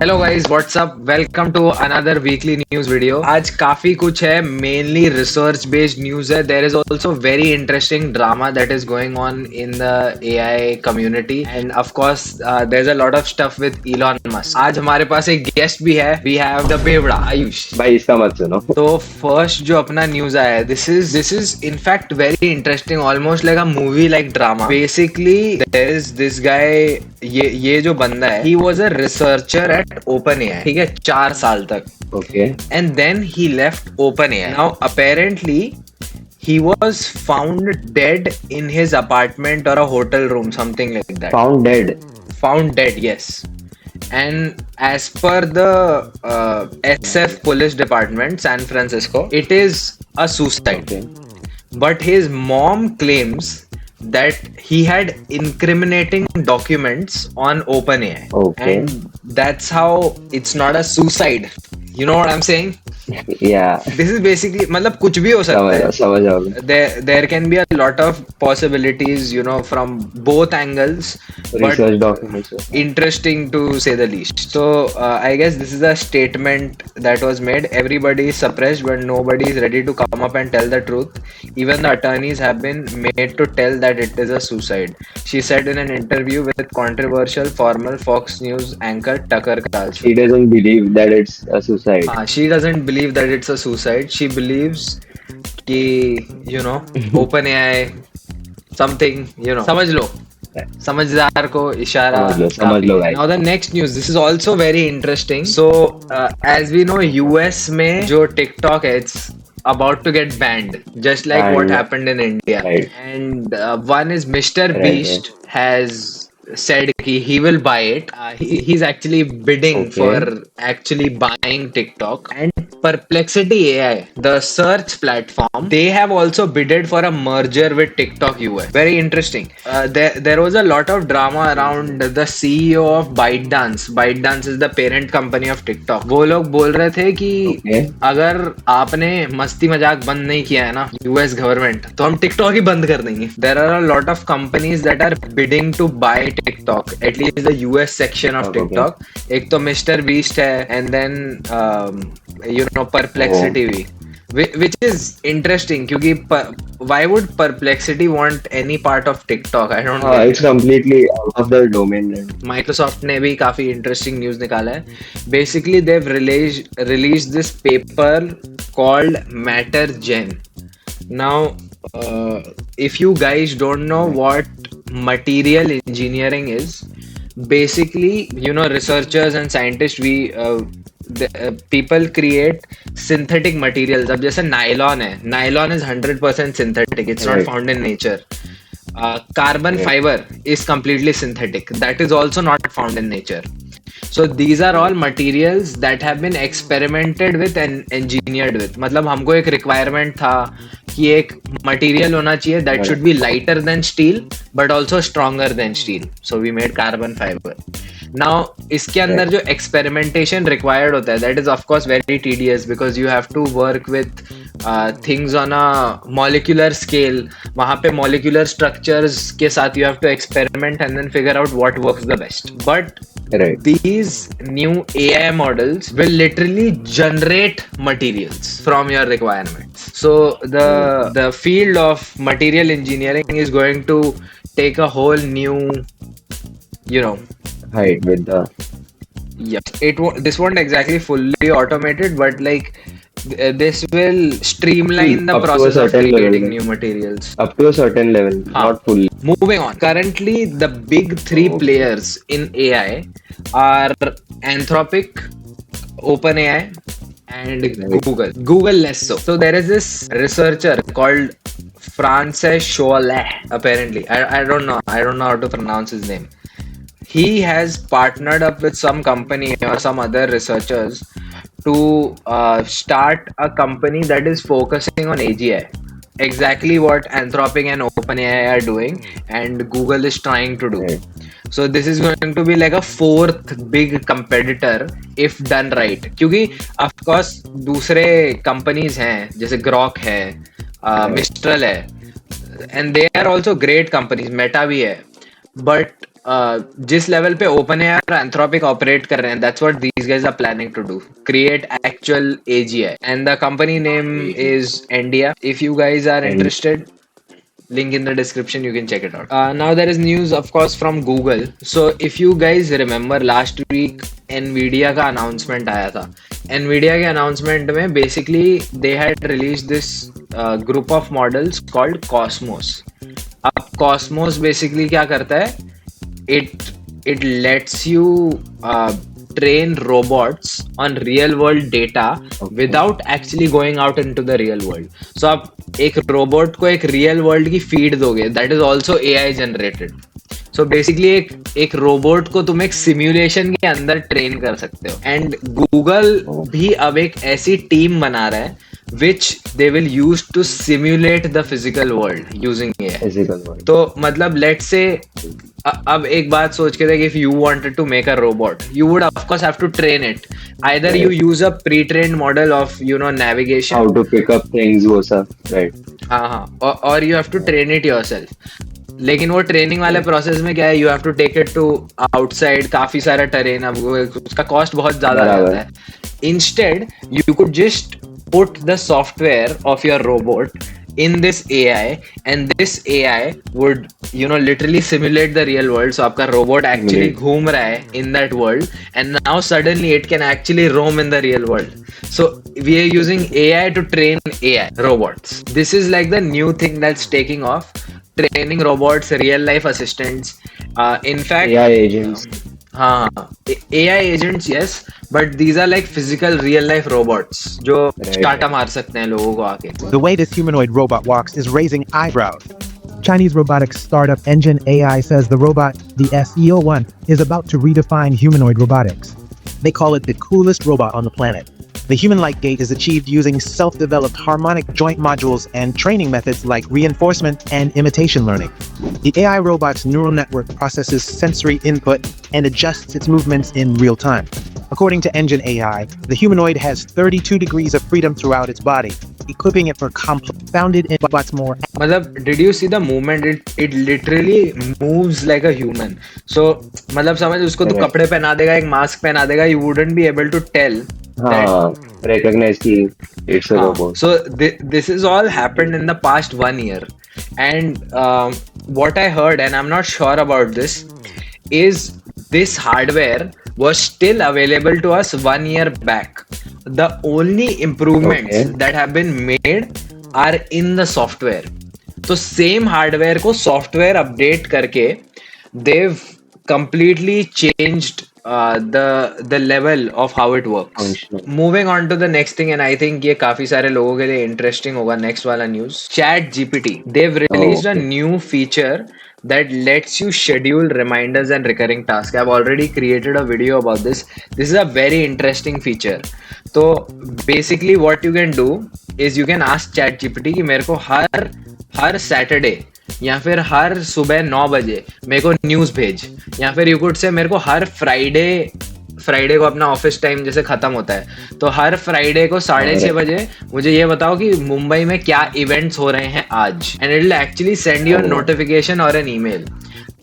Hello guys what's up welcome to another weekly news video. आज काफी कुछ है, मेनली रिसर्च बेस्ड न्यूज है। There is also very interesting drama that is going on in the AI community and of course there is a lot of stuff with Elon Musk. आज हमारे पास एक guest भी है। We have the बेवड़ा आयुष। भाई इसका मत सुनो। तो फर्स्ट जो अपना न्यूज आया है, this is in fact very interesting, almost like a movie like drama. Basically there is this guy, ये जो बंदा है, he was a researcher at Open AI, ठीक है, 4 साल तक। Okay and then he left Open AI. Now apparently he was found dead in his apartment or a hotel room, something like that. Found dead. Found dead, yes. And as per the SF police department San Francisco, it is a suicide. Okay But his mom claims that he had incriminating documents on OpenAI. Okay. And that's how it's not a suicide. You know what I'm saying? या This is basically, मतलब कुछ भी हो सकता है. समझ आ गया। There can be a lot of possibilities, you know, from both angles, but research documents. interesting to say the least. So I guess this is a statement that was made. Everybody is suppressed, but nobody is ready to come up and tell the truth. Even the attorneys have been made to tell that it is a suicide. She said in an interview with controversial former Fox News anchor Tucker Carlson. He doesn't believe that it's a suicide. She doesn't believe that it's a suicide. She believes कि you know OpenAI something, you know, समझ लो, समझदार को इशारा। समझ लो भाई। Now the next news, this is also very interesting. So as we know, US में जो TikTok है, it's about to get banned, just like And- what happened in India. Right. And one is Mr. Right, Beast has said he will buy it. He's actually bidding Okay. for actually buying TikTok. And Perplexity AI, the search platform, they have also bidded for a merger with TikTok US. Very interesting. There was a lot of drama around the CEO of ByteDance. ByteDance is the parent company of TikTok. वो लोग बोल रहे थे कि Okay. अगर आपने मस्ती मजाक बंद नहीं किया है ना, यूएस गवर्नमेंट, तो हम टिकटॉक ही बंद कर देंगे. There are a lot of companies that are bidding to buy TikTok, at least the US section of Okay. TikTok. एक तो मिस्टर बीस्ट है, and then you know Perplexity भी, which is interesting क्योंकि why would Perplexity want any part of TikTok? I don't know. It's completely out of the domain. Microsoft ने भी काफी interesting news निकाला है. Basically they've released this paper called Matter Gen. Now if you guys don't know what material engineering is, basically, you know, researchers and scientists, people create synthetic materials. अब जैसे nylon है, nylon is 100% synthetic, it's not Right. found in nature. Carbon Right. fiber is completely synthetic, that is also not found in nature. So these are all materials that have been experimented with and engineered with. मतलब हमको एक requirement था कि एक material होना चाहिए that should be lighter than steel but also stronger than steel. So we made carbon fiber. Now इसके अंदर जो experimentation required होता है, that is of course very tedious because you have to work with things on a molecular scale. वहाँ पे molecular structures के साथ you have to experiment and then figure out what works the best. But Right. these new AI models will literally generate materials from your requirements. So the field of material engineering is going to take a whole new, you know, Height with the this won't exactly fully automated, but like this will streamline the Up to a process of certain level, creating right? new materials. up to a certain level, not full. Moving on. Currently, the big three players in AI are Anthropic, OpenAI, and Google. Google less so. So there is this researcher called Frances Cholet. Apparently, I don't know. I don't know how to pronounce his name. He has partnered up with some company or some other researchers to start a company that is focusing on AGI. Exactly what Anthropic and OpenAI are doing and Google is trying to do. Right. So this is going to be like a fourth big competitor if done right. क्योंकि of course दूसरे companies हैं, जैसे Grok है, Mistral है, and they are also great companies. Meta भी है, but जिस level पे ओपन एआई और एंथ्रोपिक ऑपरेट कर रहे हैं, that's what these guys are planning to do, create actual AGI, and the company name is Ndea. If you guys are And interested, link in the description, you can check it out. Now there is news of course from Google. So if you guys remember, last week Nvidia का announcement आया था. Nvidia के announcement में basically they had released this group of models called Cosmos. अब Cosmos basically क्या करता है, it lets you train robots on real world data without actually going out into the real world. So आप एक robot को एक real world की feed दोगे, that is also AI generated. So basically एक रोबोट को तुम एक सिम्युलेशन के अंदर ट्रेन कर सकते हो. एंड गूगल भी अब एक ऐसी टीम बना रहा है which they will use to simulate the physical world using AI. physical world. तो मतलब let's say अब एक बात सोच के देख, if you wanted to make a robot, you would of course have to train it. Either you use a pre-trained model of navigation. How to pick up things, वो सब, right? हाँ, और you have to train it yourself. लेकिन वो training वाले process में क्या है, you have to take it to outside, काफी सारा टेरेन, अब उसका कॉस्ट बहुत ज्यादा जाता है. Instead you could just put the software of your robot in this AI, and this AI would literally simulate the real world. So आपका robot actually घूम रहा है in that world, and now suddenly it can actually roam in the real world. So we are using AI to train AI robots. This is like the new thing that's taking off, training robots, real life assistants. In fact, AI agents. AI agents, yes, but these are like physical real life robots जो टाटा मार सकते हैं लोगों को आके. The way this humanoid robot walks is raising eyebrows. Chinese robotics startup Engine AI says the robot, the SEO-1, is about to redefine humanoid robotics. They call it the coolest robot on the planet. The human-like gait is achieved using self-developed harmonic joint modules and training methods like reinforcement and imitation learning. The AI robot's neural network processes sensory input and adjusts its movements in real time. According to Engine AI, the humanoid has 32 degrees of freedom throughout its body, equipping it for founded in what's more. मतलब, did you see the movement? It literally moves like a human. So मतलब समझ, उसको तो कपड़े पहना देगा, एक mask पहना देगा, you wouldn't be able to tell. Recognize कि it's a robot. So this is all happened in the past 1 year, and what I heard, and I'm not sure about this, is this hardware was still available to us 1 year back. The only improvements that have been made are in the software. So same hardware को software update करके they've completely changed the level of how it works. Moving on to the next thing, and I think ये काफी सारे लोगों के लिए interesting होगा next वाला news. ChatGPT, they've released a new feature that lets you schedule reminders and recurring tasks. I've already created a video about this. This is a very interesting feature. So basically what you can do is you can ask ChatGPT कि मेरे को हर Saturday या फिर हर सुबह 9 बजे मेरे को news भेज, या फिर यू कुड से मेरे को हर फ्राइडे को अपना ऑफिस टाइम जैसे खत्म होता है तो हर फ्राइडे को 6:30 बजे मुझे ये बताओ कि मुंबई में क्या इवेंट्स हो रहे हैं आज, and it will actually send you a notification और an email.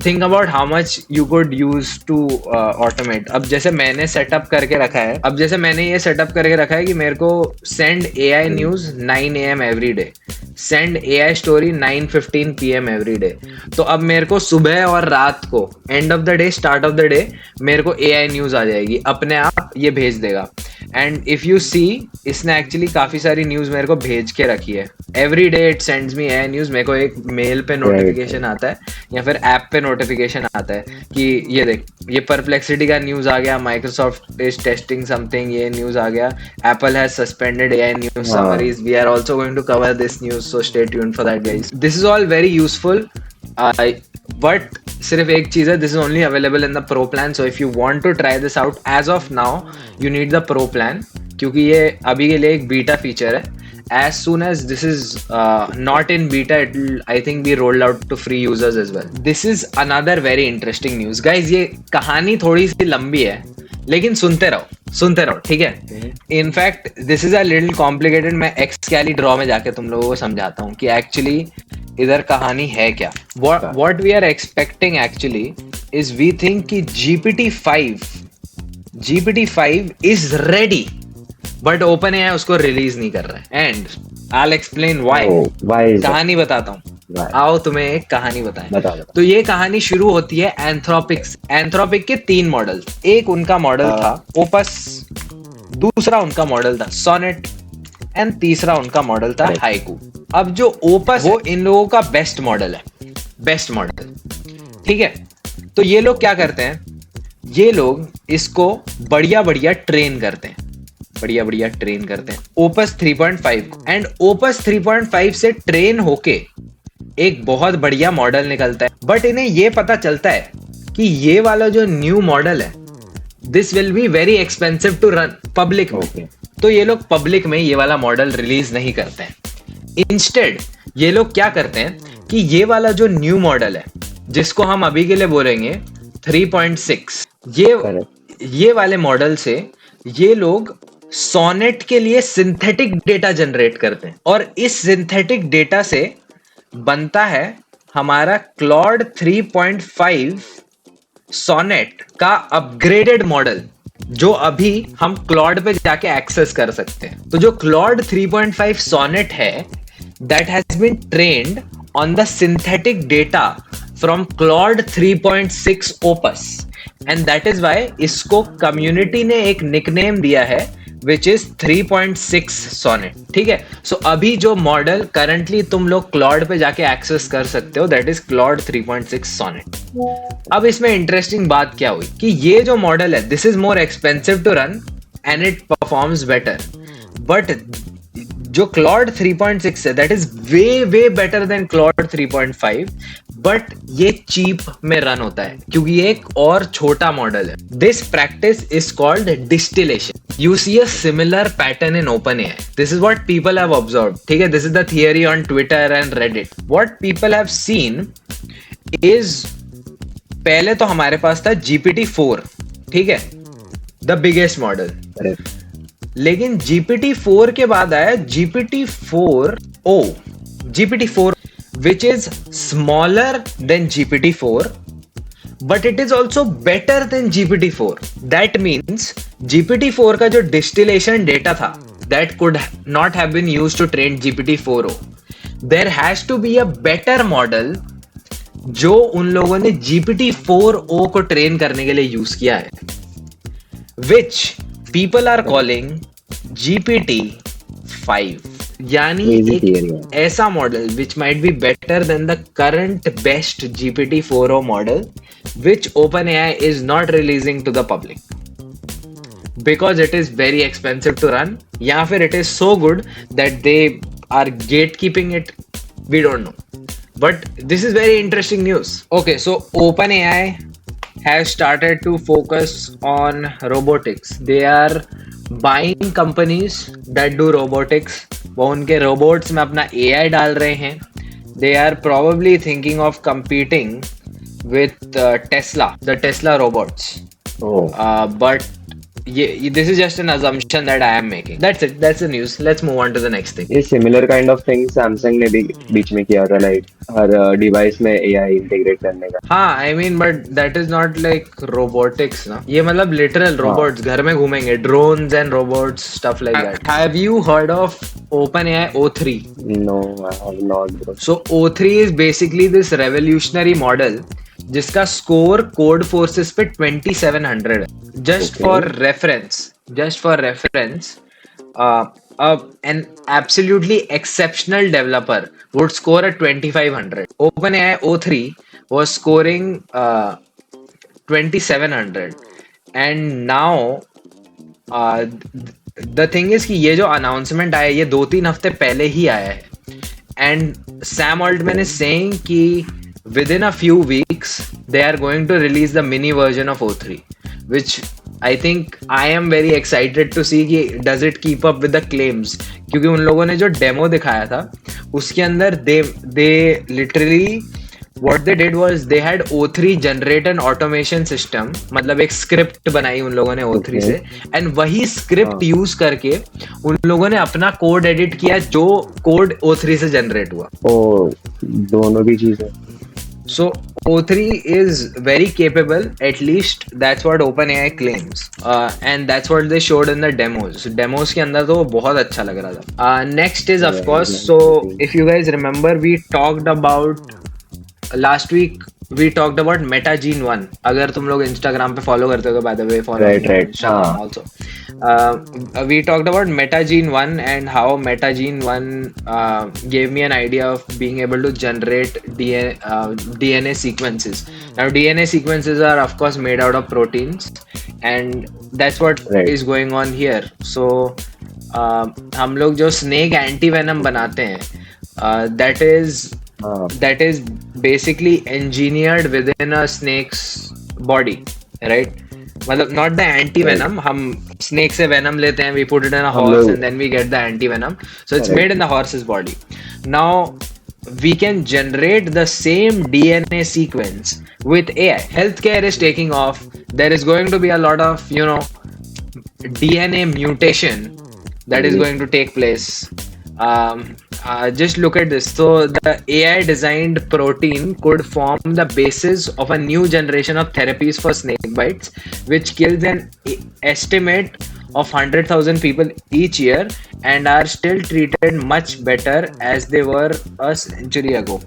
Think about how much you could use to automate. अब जैसे मैंने सेटअप करके रखा है, कि मेरे को send AI news 9 AM every day, send AI story 9:15 PM every day. तो अब मेरे को सुबह और रात को, end of the day, start of the day, मेरे को AI न्यूज आ जाएगी, अपने आप ये भेज देगा. एंड इफ यू सी, इसने एक्चुअली काफी सारी न्यूज मेरे को भेज के रखी है. Every day it sends me AI news. मेरे को एक मेल पे नोटिफिकेशन आता है या फिर ऐप पे नोटिफिकेशन आता है कि ये देख, ये परप्लेक्सिटी का न्यूज आ गया, माइक्रोसॉफ्ट इज टेस्टिंग समथिंग, ये न्यूज आ गया, Apple has suspended AI news summaries, we are also going to cover this news, so stay tuned for that guys. This is all very useful, but सिर्फ एक चीज है, this is only available in the pro plan. So if you want to try this out, as of now you need the pro plan, क्योंकि ये अभी के लिए एक बीटा फीचर है. As soon as this is not in beta, it will, I think, be rolled out to free users as well. This is another very interesting news, guys. ये कहानी थोड़ी सी लंबी है, लेकिन सुनते रहो, ठीक है। In fact this is a little complicated, मैं एक्सकैली ड्रॉ में जाके तुम लोगों को समझाता हूँ कि एक्चुअली इधर कहानी है क्या। What we are expecting actually is we think कि GPT-5 is ready, but OpenAI उसको रिलीज नहीं कर रहा है। And I explain why. कहानी बताता हूँ, आओ तुम्हें एक कहानी बताएं। तो ये कहानी शुरू होती है एंथ्रोपिक के 3 मॉडल। एक उनका मॉडल था ओपस, दूसरा उनका मॉडल था सोनेट, एंड तीसरा उनका मॉडल था हाइकू। अब जो ओपस वो इन लोगों का बेस्ट मॉडल है, बेस्ट मॉडल, ठीक है। तो ये लोग क्या करते हैं, ये लोग इसको बढ़िया बढ़िया ट्रेन करते हैं, ओपस 3.5 को। एंड ओपस 3.5 से ट्रेन होके एक बहुत बढ़िया मॉडल निकलता है। बट इन्हें ये पता चलता है कि ये वाला जो न्यू मॉडल है, this will be very expensive to run public में। तो ये लोग पब्लिक में ये वाला मॉडल रिलीज नहीं करते हैं। इंस्टेड ये लोग क्या करते हैं कि ये वाला जो न्यू मॉडल है, जिसको हम अभी के लिए बोलेंगे 3.6, ये वाले मॉडल से ये लोग सोनेट के लिए सिंथेटिक डेटा जनरेट करते हैं, और इस सिंथेटिक डेटा से बनता है हमारा क्लॉड 3.5 सोनेट का अपग्रेडेड मॉडल, जो अभी हम क्लॉड पे जाके एक्सेस कर सकते हैं। तो जो क्लॉड 3.5 सोनेट है, that has been trained on the synthetic data from Claude 3.6 Opus, and that is why इसको कम्युनिटी ने एक निकनेम दिया है which is 3.6 सोनेट, ठीक है। सो अभी जो मॉडल करंटली तुम लोग क्लॉड पे जाके एक्सेस कर सकते हो, दैट इज क्लॉड 3.6 सोनेट। अब इसमें इंटरेस्टिंग बात क्या हुई कि ये जो मॉडल है, this is more expensive to run and it performs better, but जो क्लॉड 3.6 है, that is way better than Claude 3.5, but ये चीप में रन होता है क्योंकि ये एक और छोटा मॉडल है। This practice is called distillation. You see a similar pattern in OpenAI. This is what people have observed. ठीक है, this is the theory on Twitter and Reddit. What people have seen is, पहले तो हमारे पास था GPT-4, ठीक है, the biggest model. लेकिन GPT-4 के बाद आया GPT-4o, GPT-4, which is smaller than GPT-4. But it is also better than GPT-4. That means GPT-4 का जो distillation data था, that could not have been used to train GPT-4o. There has to be a better model जो उन लोगों ने GPT-4o को train करने के लिए यूज किया है, which people are calling GPT-5. यानी एक ऐसा model which might be better than the current best GPT-4o model, which OpenAI is not releasing to the public because it is very expensive to run, या फिर it is so good that they are gatekeeping it, we don't know. But this is very interesting news. Okay, so OpenAI has started to focus on robotics. They are buying companies that do robotics. वो उनके robots में अपना AI डाल रहे हैं. They are probably thinking of competing with Tesla, the Tesla robots. But this is just an assumption that I am making. That's it. That's the news. Let's move on to the next thing. ये similar kind of thing Samsung ने भी बीच में किया था, like हर device में AI integrate करने का। हाँ, I mean, but that is not like robotics, ना। ये मतलब literal robots घर में घूमेंगे, drones and robots, stuff like that. Have you heard of OpenAI O3? No, I have not, bro. So O3 is basically this revolutionary model जिसका score code forces पे 2700 है. Just for reference an absolutely exceptional developer would score at 2500. OpenAI O3 was scoring 2700, and now the thing is कि ये जो announcement आया ये 2-3 हफ्ते पहले ही आया है, and Sam Altman is saying कि within a few weeks they are going to release the mini version of O3, which I think I am very excited to see कि does it keep up with the claims, क्योंकि उन लोगों ने जो demo दिखाया था उसके अंदर they literally what they did was they had O3 generate an automation system, मतलब एक स्क्रिप्ट बनाई उन लोगों ने O3 Okay. से, एंड वही स्क्रिप्ट हाँ. यूज करके उन लोगों ने अपना कोड एडिट किया जो कोड O3 से जनरेट हुआ. ओ दोनों की चीजें. So O3 is very capable, at least that's what OpenAI claims, and that's what they showed in the demos. Demos के अंदर तो वो बहुत अच्छा लग रहा था. Next is of Yeah, course, yeah. so if you guys remember, we talked about last week. We talked about MetaGene 1. अगर तुम लोग Instagram पे follow करते हो, by the way, follow Right, me on right. Instagram हाँ. also. We talked about MetaGene 1 and how MetaGene 1 gave me an idea of being able to generate DNA sequences. Now, DNA sequences are, of course, made out of proteins, and that's what Right. is going on here. So, हम लोग जो snake antivenom बनाते हैं, that हाँ. is basically engineered within a snake's body, right? मतलब not the anti-venom, हम snake से venom लेते हैं, we put it in a हम horse लोग- and then we get the anti-venom. So it's Correct. made in the horse's body. Now we can generate the same DNA sequence with AI. Healthcare is taking off. There is going to be a lot of, DNA mutation that is Mhm. going to take place. Just look at this. So the AI designed protein could form the basis of a new generation of therapies for snake bites, which kills an estimate of 100,000 people each year and are still treated much better as they were a century ago.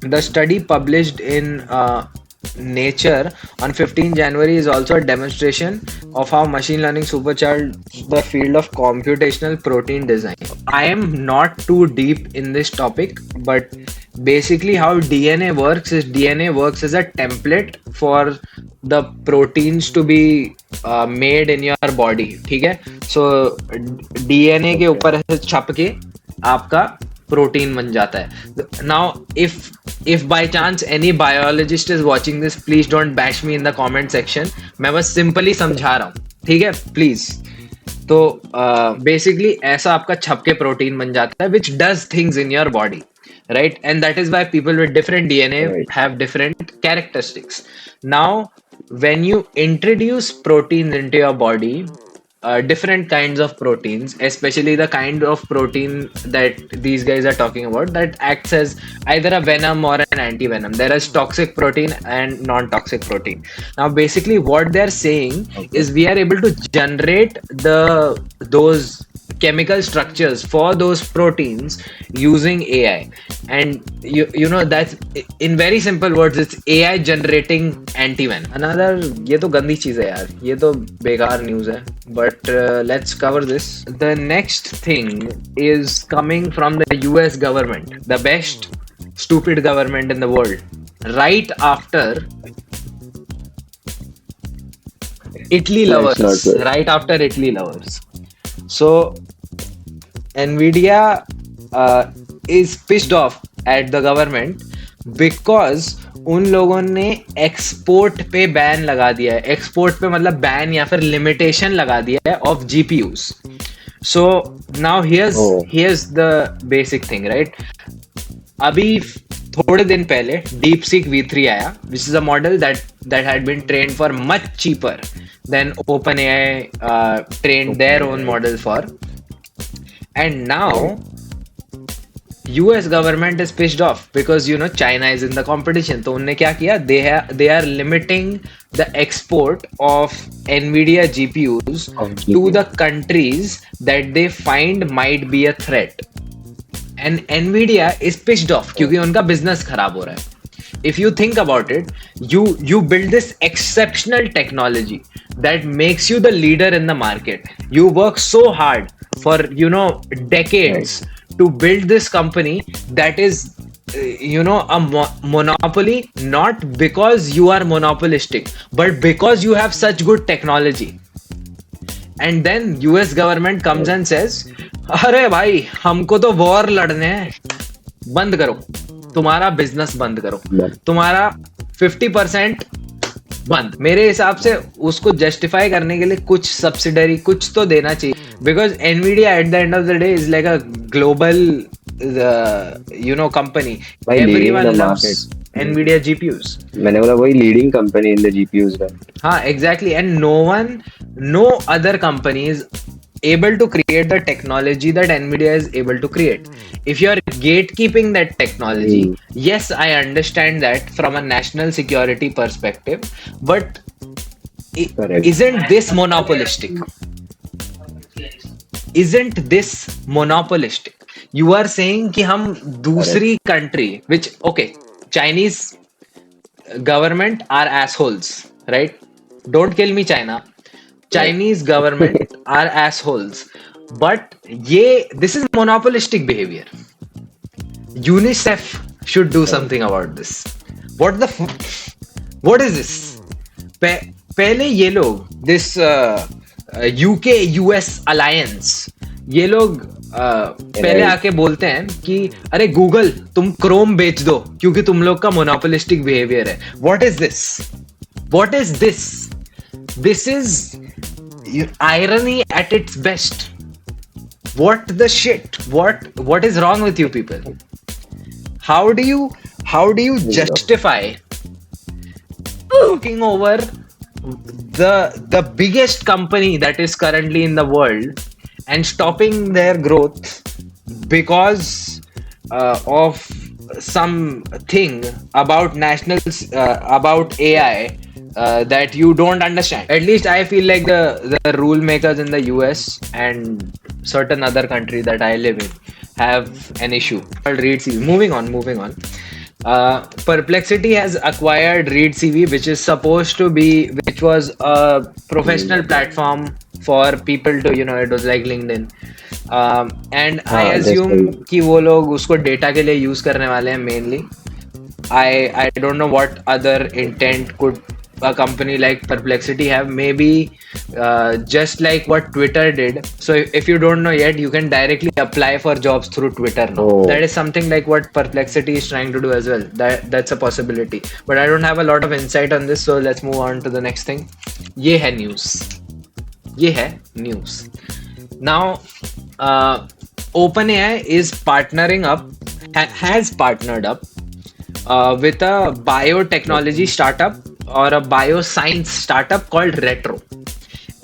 The study published in Nature on 15 January is also a demonstration of how machine learning supercharged the field of computational protein design. I am not too deep in this topic, but basically how DNA works is DNA works as a template for the proteins to be made in your body. ठीक है? So DNA के ऊपर ऐसे छप के आपका protein बन जाता है. Now if by chance any biologist is watching this, please don't bash me in the comment section. मैं बस सिंपली समझा रहा हूँ, ठीक है, प्लीज. तो बेसिकली ऐसा आपका छप के प्रोटीन बन जाता है which does things in your body, right? And that is why people with different DNA Right. have different characteristics. Now when you introduce proteins into your body, different kinds of proteins, especially the kind of protein that these guys are talking about, that acts as either a venom or an anti-venom. There is toxic protein and non-toxic protein. Now, basically, what they're saying is we are able to generate those chemical structures for those proteins using AI. And you know that's in very simple words, it's AI generating antivenom. Another, ये तो गंदी चीज है यार, ये तो बेकार news है. But let's cover this. The next thing is coming from the US government, the best stupid government in the world. Right after Italy That's lovers, not good. right after Italy lovers. So Nvidia is pissed off at the government because उन लोगों ने export पे ban लगा दिया है. Export पे मतलब ban या फिर लिमिटेशन लगा दिया है of GPUs. So now here's the basic thing, right? अभी थोड़े दिन पहले DeepSeek V3 आया, which is a model that had been trained for much cheaper than OpenAI trained their own model for. And now US government is pissed off because China is in the competition. तो उन्होंने क्या किया? They are limiting the export of Nvidia GPUs to the countries that they find might be a threat. And Nvidia is pissed off क्योंकि उनका business खराब हो रहा है. If you think about it, you build this exceptional technology that makes you the leader in the market. You work so hard for decades to build this company that is a monopoly, not because you are monopolistic, but because you have such good technology. And then US government comes and says, अरे भाई हमको तो war लड़ने हैं, बंद करो, तुम्हारा business बंद करो, तुम्हारा 50% बंद. मेरे हिसाब से उसको जस्टिफाई करने के लिए कुछ सब्सिडरी कुछ तो देना चाहिए, because Nvidia at the end of the day is like a global company. By leaving the Everyone market. loves NVIDIA GPUs. मैंने बोला वही leading company in the GPUs का. हाँ, exactly. And no other company is able to create the technology that NVIDIA is able to create. If you are gatekeeping that technology, yes, I understand that from a national security perspective, but Correct. isn't this monopolistic? Isn't this monopolistic? You are saying कि हम दूसरी country, which okay, Chinese government are assholes, right? Don't kill me, China. Chinese government are assholes, but this is monopolistic behavior. UNICEF should do something about this. What is this? पहले ये लोग this UK US alliance, ये लोग पहले आके बोलते हैं कि अरे गूगल तुम क्रोम बेच दो क्योंकि तुम लोग का मोनोपोलिस्टिक बिहेवियर है. What is this? What is this? This is irony at its best. What the shit? What is wrong with you people? How do you justify looking over the biggest company that is currently in the world and stopping their growth because of something about about AI that you don't understand? At least I feel like the rule makers in the US and certain other country that I live in have an issue called ReadCV. Moving on. Perplexity has acquired ReadCV, which was a professional platform for people to, it was like LinkedIn. And I assume कि वो लोग उसको data के लिए use करने वाले हैं mainly. I don't know what other intent could a company like Perplexity have. Maybe just like what Twitter did. So if you don't know yet, you can directly apply for jobs through Twitter now. That is something like what Perplexity is trying to do as well. That's a possibility. But I don't have a lot of insight on this, so let's move on to the next thing. ये है news. Now, OpenAI is partnering up, has partnered up with a biotechnology startup or a bioscience startup called Retro,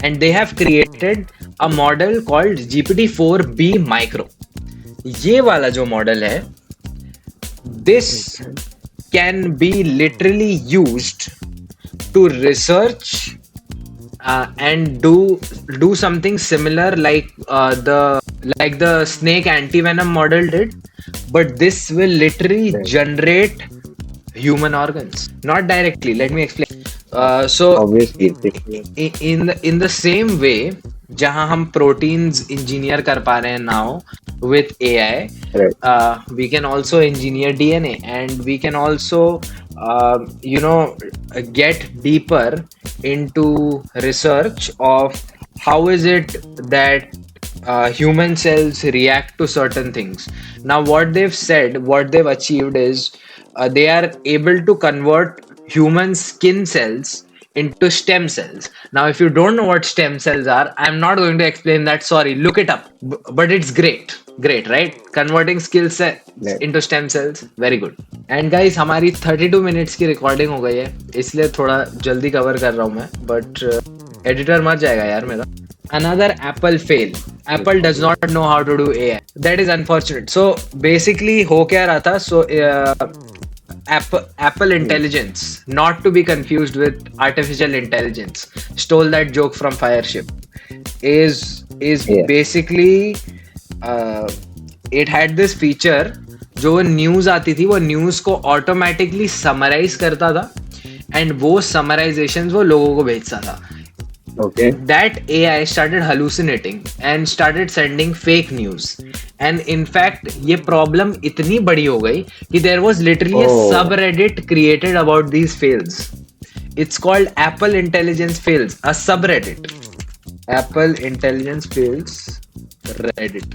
and they have created a model called GPT-4B Micro. ये वाला जो model है, this can be literally used to research and do something similar like the snake antivenom model did, but this will literally generate human organs, not directly. Let me explain. So obviously in the same way जहाँ हम proteins engineer कर पा रहे हैं now with AI, we can also engineer DNA, and we can also get deeper into research of how is it that human cells react to certain things. Now what they've achieved is they are able to convert human skin cells into stem cells. Now if you don't know what stem cells are, I'm not going to explain that, sorry, look it up, but it's great, right? Converting skill set into stem cells, very good. And guys, हमारी 32 minutes की recording हो गई है, इसलिए थोड़ा जल्दी cover कर रहा हूँ मैं, but editor मर जाएगा यार मेरा. Another Apple fail. Apple does not know how to do AI. That is unfortunate. So basically हो क्या रहा था? So Apple Intelligence, not to be confused with artificial intelligence, stole that joke from Fireship, is basically it had this feature जो news आती थी, वो news को automatically summarise करता था एंड वो समराइजेशंस वो लोगों को भेजता था. Okay. That AI started hallucinating and started sending fake news. And in fact, ये problem इतनी बड़ी हो गई कि there was literally a subreddit created about these fails. It's called Apple Intelligence Fails, a subreddit. Apple Intelligence Fails Reddit.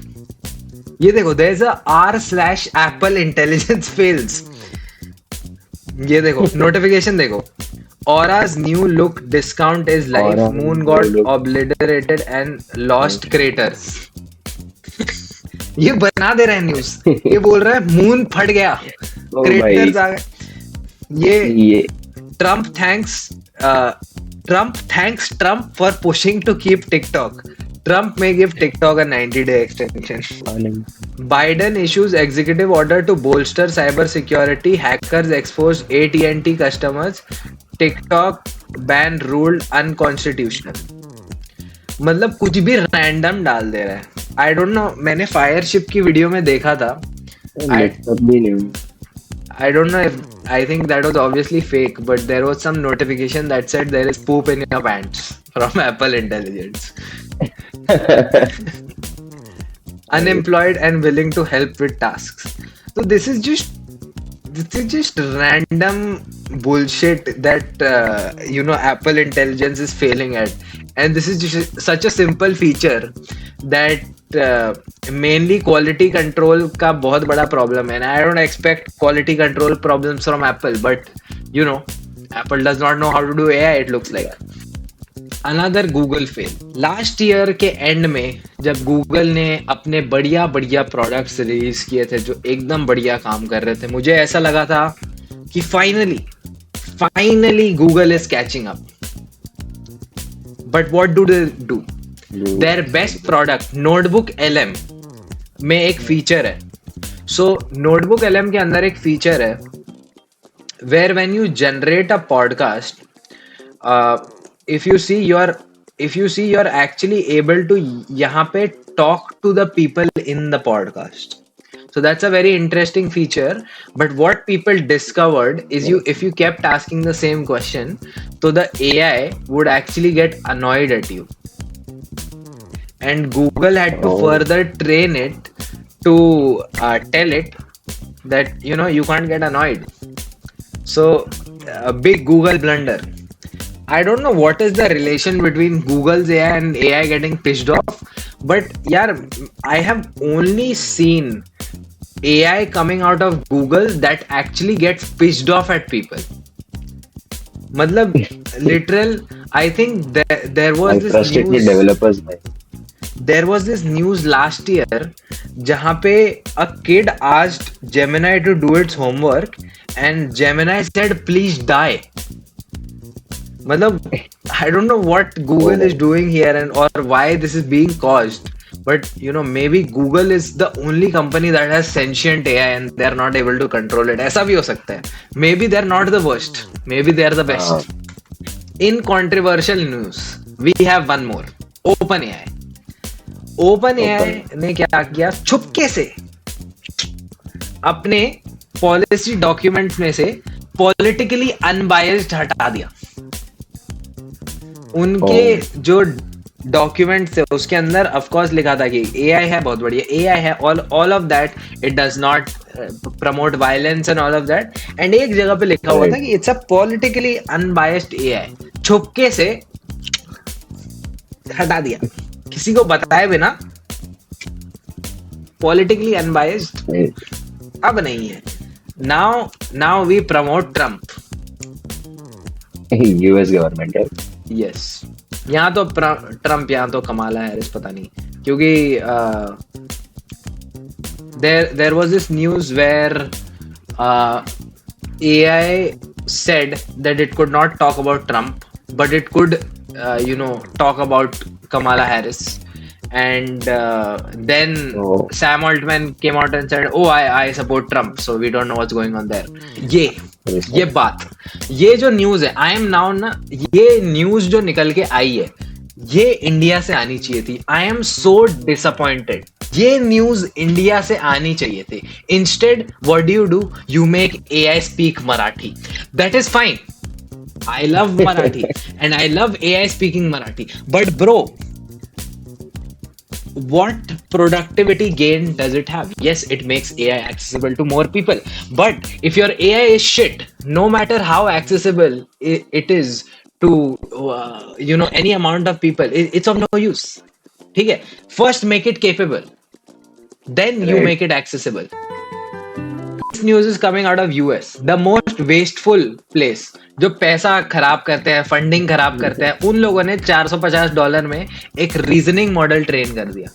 ये देखो, there's a r/Apple Intelligence Fails. ये देखो, notification देखो. Aura's new look discount is live. Moon got obliterated and lost craters. ये बना दे रहे हैं news. ये बोल रहा है मून फट गया, क्रेटर्स आ गए. ये Trump thanks Trump for pushing to keep TikTok. Trump may give TikTok a 90-day extension. Biden issues executive order to bolster cybersecurity. Hackers expose AT&T customers. TikTok ban ruled unconstitutional. मतलब कुछ भी random डाल दे रहा है. I don't know, मैंने फायरशिप की video में देखा था. नेटवर्क भी नहीं. I don't know if I think that was obviously fake, but there was some notification that said there is poop in your pants from Apple Intelligence. Unemployed and willing to help with tasks. So this is just random bullshit that Apple Intelligence is failing at, and this is just such a simple feature that mainly quality control का बहुत बड़ा problem है. And I don't expect quality control problems from Apple, but Apple does not know how to do AI, it looks like. Another Google fail. Last year के end में जब Google ने अपने बढ़िया बढ़िया products रिलीज किए थे जो एकदम बढ़िया काम कर रहे थे, मुझे ऐसा लगा था कि finally Google is catching up. But what do they do? Their best product Notebook LM में एक फीचर है. So Notebook LM के अंदर एक फीचर है where when you generate a podcast, if you see you're actually able to यहाँ पे talk to the people in the podcast. So that's a very interesting feature. But what people discovered is if you kept asking the same question, so the AI would actually get annoyed at you. And Google had to further train it to tell it that you can't get annoyed. So a big Google blunder. I don't know what is the relation between Google's AI and AI getting pissed off, but I have only seen AI coming out of Google that actually gets pissed off at people. मतलब literal, I think there was this news. Developers में. There was this news last year जहाँ पे a kid asked Gemini to do its homework and Gemini said please die. मतलब I don't know what Google is doing here or why this is being caused, but maybe Google is the only company that has sentient AI and they're not able to control it. ऐसा भी हो सकता है. Maybe they're not the worst, maybe they're the best. In controversial news, we have one more. OpenAI ने क्या किया, छुपके से अपने पॉलिसी डॉक्यूमेंट्स में से पॉलिटिकली अनबायस्ड हटा दिया. उनके जो डॉक्यूमेंट्स थे उसके अंदर ऑफ कोर्स लिखा था कि AI है, बहुत बढ़िया AI है, all of that, it does not promote violence and all of that. And एक जगह पे लिखा हुआ था कि it's a politically unbiased AI. छुपके से हटा दिया, किसी को बताए बिना. पॉलिटिकली अनबायस्ड अब नहीं है. Now we promote Trump. US government है. यस, यहाँ तो ट्रम्प, यहाँ तो कमाला हैरिस, पता नहीं क्योंकि there was this news where AI said that it could not talk about Trump, but it could talk about Kamala Harris. And then Sam Altman came out and said, I support Trump, so we don't know what's going on there. ये बात, ये जो news है, I am now ना, ये news जो निकल के आई है ये इंडिया से आनी चाहिए थी. I am so disappointed. ये न्यूज इंडिया से आनी चाहिए थी. Instead what do you make AI speak Marathi. That is fine. I love Marathi and I love AI speaking Marathi, but bro, what productivity gain does it have? Yes, it makes AI accessible to more people, but if your AI is shit, no matter how accessible it is to any amount of people, it's of no use. ठीक है, first make it capable, then you make it accessible. This news is coming out of US, the most wasteful place. जो पैसा खराब करते हैं, funding खराब करते हैं, उन लोगों ने $450 में एक रीजनिंग मॉडल ट्रेन कर दिया.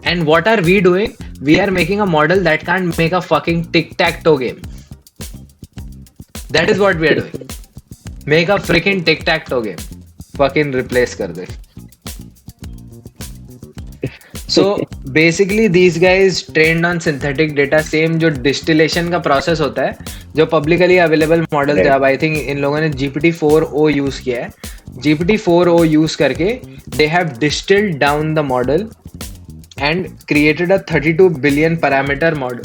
And what are we doing? We are making a model that can't make a fucking tic tac toe game. That is what we are doing. Make a freaking tic-tac-toe game. Fucking replace कर दे. So basically these guys trained on synthetic data, same जो distillation का process होता है, जो publicly available model थे. अब I think इन लोगों ने GPT-4o use किया है. GPT-4o use करके they have distilled down the model and created a 32 billion parameter model.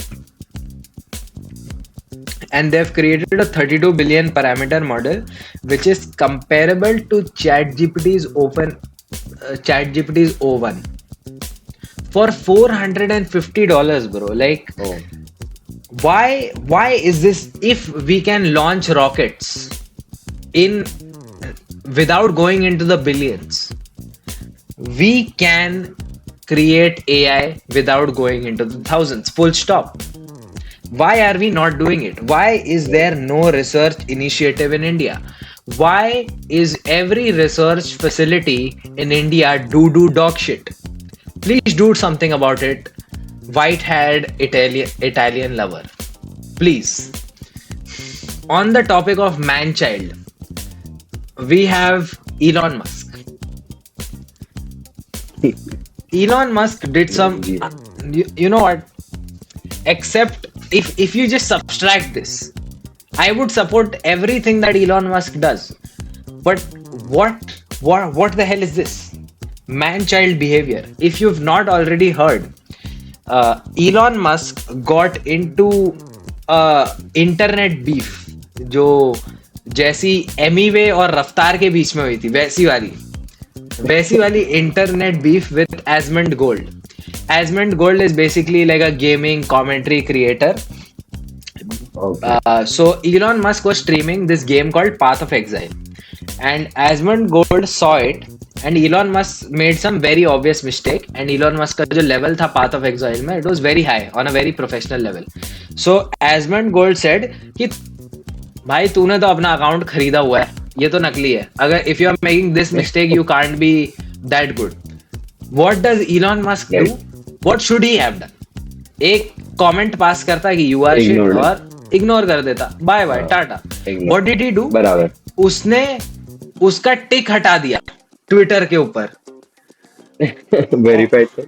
And they've created a 32 billion parameter model which is comparable to ChatGPT's ChatGPT's O1 for $450, bro. Like, why is this? If we can launch rockets in without going into the billions, we can create AI without going into the thousands. Full stop. Why are we not doing it? Why is there no research initiative in India? Why is every research facility in India do dog shit? Please do something about it. White-haired Italian lover. Please. On the topic of man-child, we have Elon Musk. Elon Musk did some... you know what? Except if you just subtract this, I would support everything that Elon Musk does. But what the hell is this? Man-child behavior. If you've not already heard, Elon Musk got into internet beef, जो जैसी एमीवे और रफ्तार के बीच में हुई थी, वैसी वाली internet beef with Asmund Gold. Asmund Gold is basically like a gaming commentary creator. Okay. So Elon Musk was streaming this game called Path of Exile, and Asmund Gold saw it, and Elon Musk made some very obvious mistake. And Elon Musk का जो level था Path of Exile में, it was very high on a very professional level. So Asmund Gold said कि भाई तूने तो अपना account खरीदा हुआ है, ये तो नकली है. अगर if you are making this mistake, you can't be that good. What does Elon Musk do? What should he have done? एक comment पास करता कि you are shit और ignore कर देता. Bye bye, Tata. What did he do? बराबर. उसने उसका टिक हटा दिया ट्विटर के ऊपर. वेरीफाइड थे.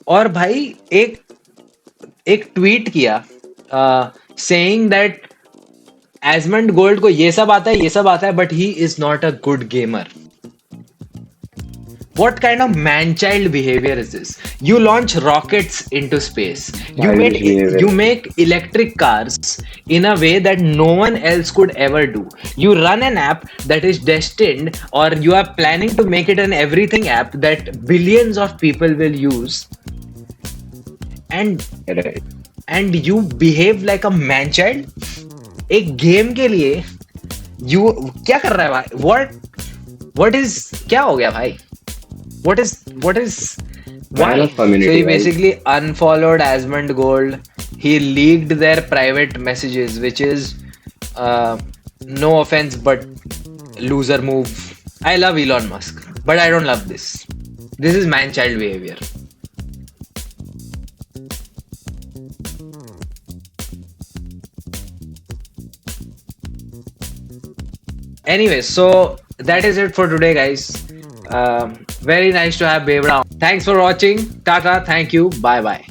और भाई एक ट्वीट किया saying that Asmund Gold को ये सब आता है, but he is not a good gamer. What kind of man-child behavior is this? You launch rockets into space. You make electric cars in a way that no one else could ever do. You run an app that is destined, or you are planning to make it an everything app that billions of people will use. And you behave like a man-child? एक game के लिए you क्या कर रहा है भाई? What is क्या हो गया भाई? What is why? So he basically unfollowed Asmund Gold. He leaked their private messages, which is no offense, but loser move. I love Elon Musk, but I don't love this. This is man-child behavior. Anyway, so that is it for today, guys. Very nice to have Bebra. Thanks for watching. Tata. Thank you. Bye bye.